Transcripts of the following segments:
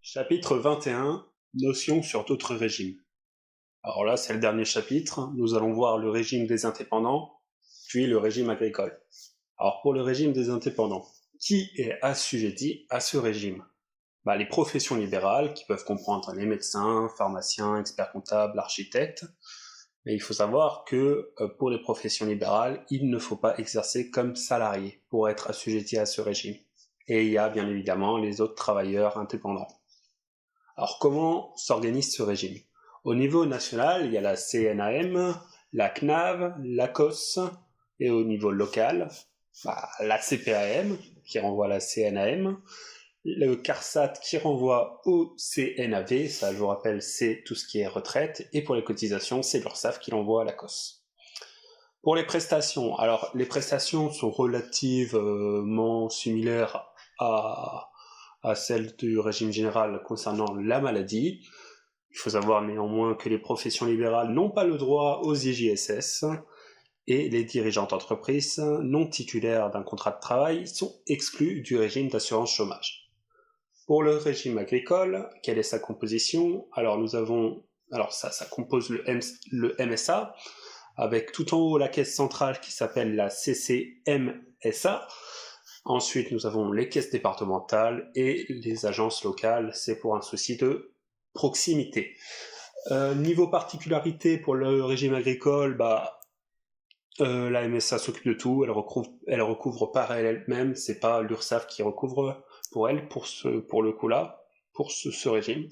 Chapitre 21, Notions sur d'autres régimes. Alors là, c'est le dernier chapitre. Nous allons voir le régime des indépendants, puis le régime agricole. Alors pour le régime des indépendants, qui est assujetti à ce régime? Les professions libérales, qui peuvent comprendre les médecins, pharmaciens, experts comptables, architectes. Mais il faut savoir que pour les professions libérales, il ne faut pas exercer comme salarié pour être assujetti à ce régime. Et il y a bien évidemment les autres travailleurs indépendants. Alors comment s'organise ce régime? Au niveau national, il y a la CNAM, la CNAV, l'ACOS, et au niveau local, la CPAM, qui renvoie à la CNAM, le CARSAT qui renvoie au CNAV, ça je vous rappelle c'est tout ce qui est retraite, et pour les cotisations, c'est l'URSSAF qui l'envoie à l'ACOS. Pour les prestations, alors les prestations sont relativement similaires à celles du régime général concernant la maladie. Il faut savoir néanmoins que les professions libérales n'ont pas le droit aux IJSS et les dirigeants d'entreprises non titulaires d'un contrat de travail sont exclus du régime d'assurance chômage. Pour le régime agricole, quelle est sa composition? Alors ça compose le MSA, avec tout en haut la caisse centrale qui s'appelle la CCMSA. Ensuite, nous avons les caisses départementales et les agences locales, c'est pour un souci de proximité. Niveau particularité pour le régime agricole, la MSA s'occupe de tout, elle recouvre par elle-même, c'est pas l'URSSAF qui recouvre pour elle, pour ce régime.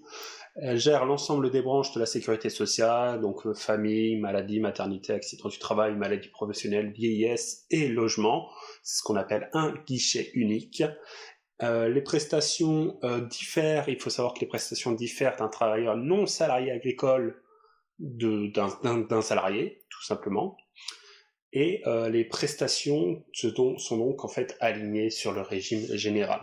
Elle gère l'ensemble des branches de la sécurité sociale, donc famille, maladie, maternité, accident du travail, maladie professionnelle, vieillesse et logement. C'est ce qu'on appelle un guichet unique. Les prestations diffèrent, il faut savoir que les prestations diffèrent d'un travailleur non salarié agricole d'un salarié, tout simplement. Et les prestations sont donc en fait alignées sur le régime général.